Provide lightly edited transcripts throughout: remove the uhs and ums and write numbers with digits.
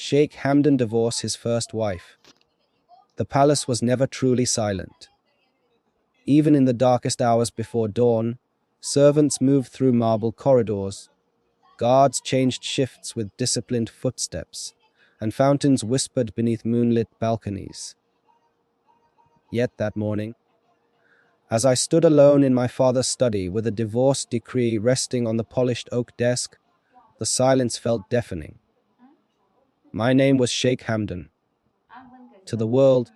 Sheikh Hamdan divorced his first wife. The palace was never truly silent. Even in the darkest hours before dawn, servants moved through marble corridors, guards changed shifts with disciplined footsteps, and fountains whispered beneath moonlit balconies. Yet that morning, as I stood alone in my father's study with a divorce decree resting on the polished oak desk, the silence felt deafening. My name was Sheikh Hamdan. To the world,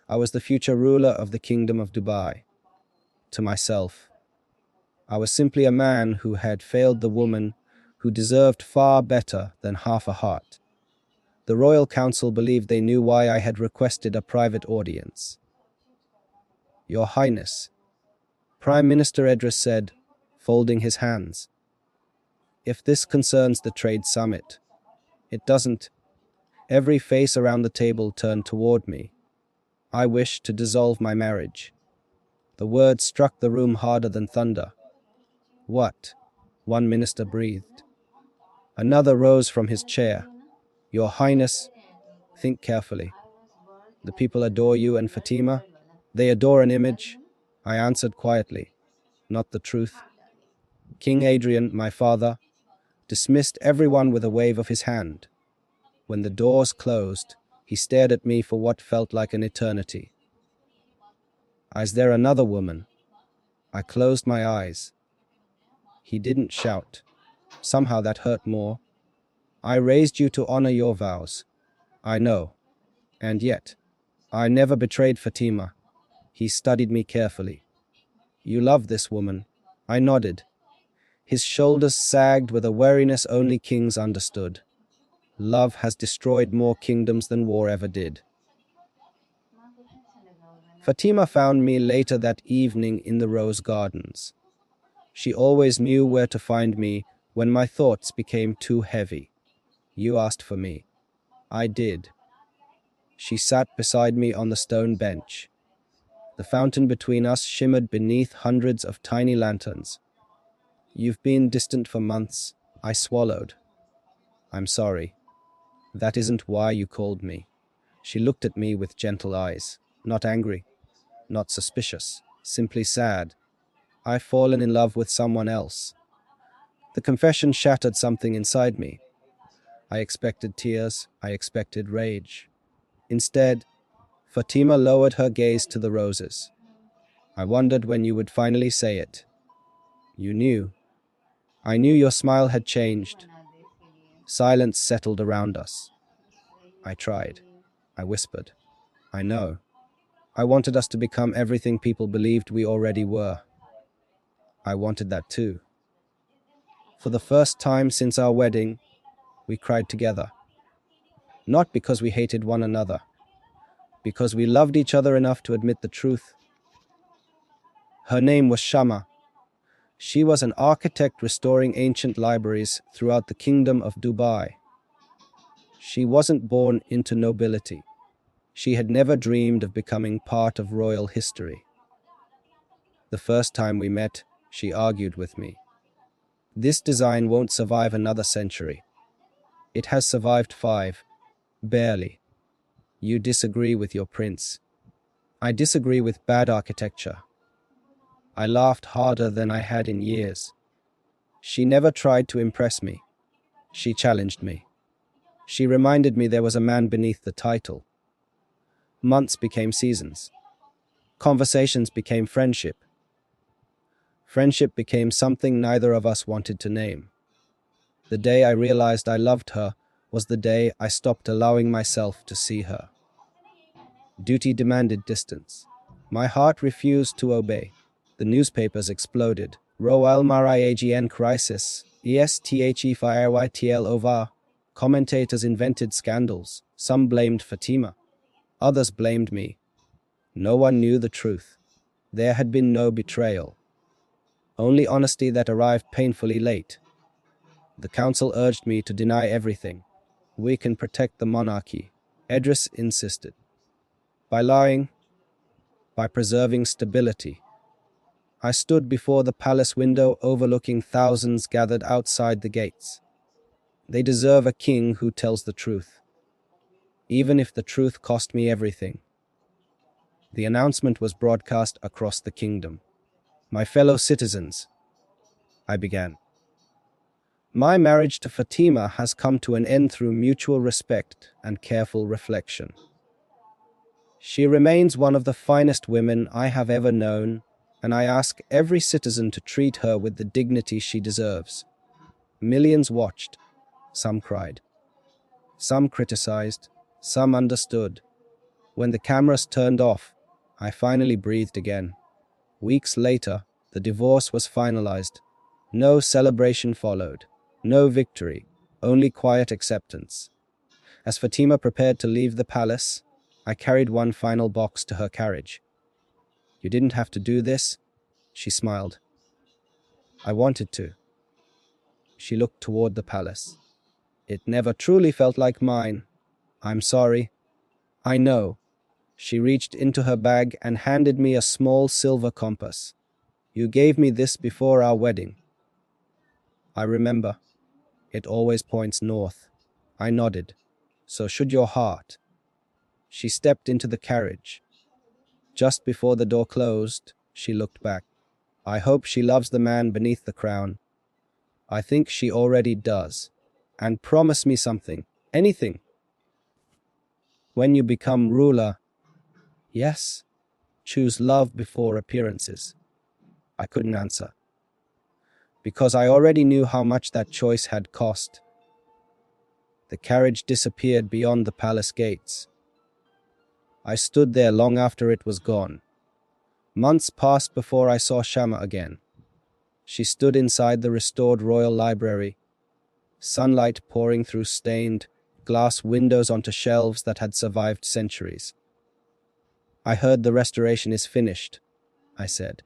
I was the future ruler of the Kingdom of Dubai. To myself, I was simply a man who had failed the woman who deserved far better than half a heart. The royal council believed they knew why I had requested a private audience. Your Highness, Prime Minister Idris said, folding his hands. If this concerns the trade summit, it doesn't. Every face around the table turned toward me. I wish to dissolve my marriage. The words struck the room harder than thunder. What? One minister breathed. Another rose from his chair. Your Highness, think carefully. The people adore you and Fatima. They adore an image. I answered quietly, not the truth. King Adrian, my father, dismissed everyone with a wave of his hand. When the doors closed, he stared at me for what felt like an eternity. Is there another woman? I closed my eyes. He didn't shout. Somehow that hurt more. I raised you to honor your vows. I know. And yet, I never betrayed Fatima. He studied me carefully. You love this woman. I nodded. His shoulders sagged with a wariness only kings understood. Love has destroyed more kingdoms than war ever did. Fatima found me later that evening in the rose gardens. She always knew where to find me when my thoughts became too heavy. You asked for me. I did. She sat beside me on the stone bench. The fountain between us shimmered beneath hundreds of tiny lanterns. You've been distant for months. I swallowed. I'm sorry. That isn't why you called me. She looked at me with gentle eyes, not angry, not suspicious, simply sad. I've fallen in love with someone else. The confession shattered something inside me. I expected tears, I expected rage. Instead, Fatima lowered her gaze to the roses. I wondered when you would finally say it. You knew. I knew your smile had changed. Silence settled around us. I tried. I whispered. I know. I wanted us to become everything people believed we already were. I wanted that too. For the first time since our wedding, we cried together. Not because we hated one another, because we loved each other enough to admit the truth. Her name was Shama. She was an architect restoring ancient libraries throughout the Kingdom of Dubai. She wasn't born into nobility. She had never dreamed of becoming part of royal history. The first time we met, she argued with me. This design won't survive another century. It has survived 5. Barely. You disagree with your prince. I disagree with bad architecture. I laughed harder than I had in years. She never tried to impress me. She challenged me. She reminded me there was a man beneath the title. Months became seasons. Conversations became friendship. Friendship became something neither of us wanted to name. The day I realized I loved her was the day I stopped allowing myself to see her. Duty demanded distance. My heart refused to obey. The newspapers exploded. Royal Mariagn crisis. ESTHEFIRYTL over. Commentators invented scandals. Some blamed Fatima. Others blamed me. No one knew the truth. There had been no betrayal. Only honesty that arrived painfully late. The council urged me to deny everything. We can protect the monarchy, Idris insisted. By lying, by preserving stability. I stood before the palace window overlooking thousands gathered outside the gates. They deserve a king who tells the truth, even if the truth cost me everything. The announcement was broadcast across the kingdom. My fellow citizens, I began. My marriage to Fatima has come to an end through mutual respect and careful reflection. She remains one of the finest women I have ever known, and I ask every citizen to treat her with the dignity she deserves. Millions watched. Some cried. Some criticized. Some understood. When the cameras turned off, I finally breathed again. Weeks later, the divorce was finalized. No celebration followed. No victory. Only quiet acceptance. As Fatima prepared to leave the palace, I carried one final box to her carriage. "You didn't have to do this," she smiled. "I wanted to." She looked toward the palace. "It never truly felt like mine. I'm sorry." "I know." She reached into her bag and handed me a small silver compass. "You gave me this before our wedding." "I remember. It always points north." I nodded. "So should your heart." She stepped into the carriage. Just before the door closed, she looked back. "I hope she loves the man beneath the crown." "I think she already does." "And promise me something. Anything." "When you become ruler." "Yes." "Choose love before appearances." I couldn't answer, because I already knew how much that choice had cost. The carriage disappeared beyond the palace gates. I stood there long after it was gone. Months passed before I saw Shama again. She stood inside the restored royal library, sunlight pouring through stained glass windows onto shelves that had survived centuries. "I heard the restoration is finished," I said.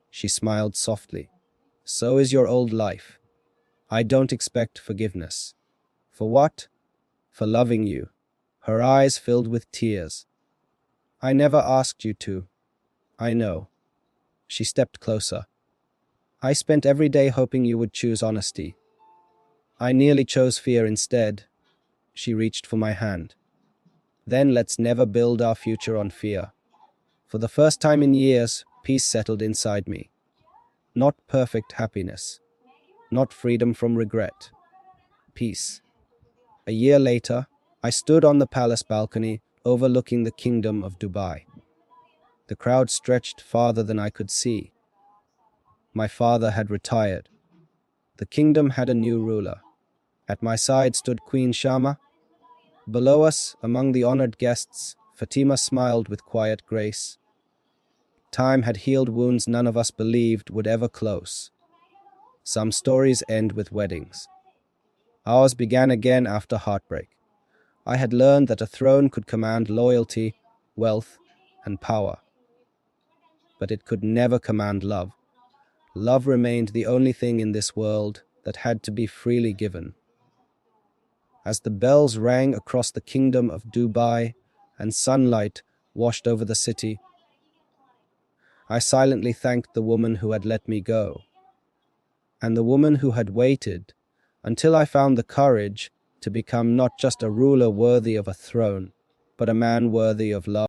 She smiled softly. "So is your old life. I don't expect forgiveness." "For what?" "For loving you." Her eyes filled with tears. "I never asked you to." "I know." She stepped closer. "I spent every day hoping you would choose honesty. I nearly chose fear instead." She reached for my hand. "Then let's never build our future on fear." For the first time in years, peace settled inside me. Not perfect happiness. Not freedom from regret. Peace. A year later, I stood on the palace balcony overlooking the kingdom of Dubai. The crowd stretched farther than I could see. My father had retired. The kingdom had a new ruler. At my side stood Queen Shama. Below us, among the honored guests, Fatima smiled with quiet grace. Time had healed wounds none of us believed would ever close. Some stories end with weddings. Ours began again after heartbreak. I had learned that a throne could command loyalty, wealth, and power. But it could never command love. Love remained the only thing in this world that had to be freely given. As the bells rang across the kingdom of Dubai and sunlight washed over the city, I silently thanked the woman who had let me go, and the woman who had waited until I found the courage to become not just a ruler worthy of a throne, but a man worthy of love.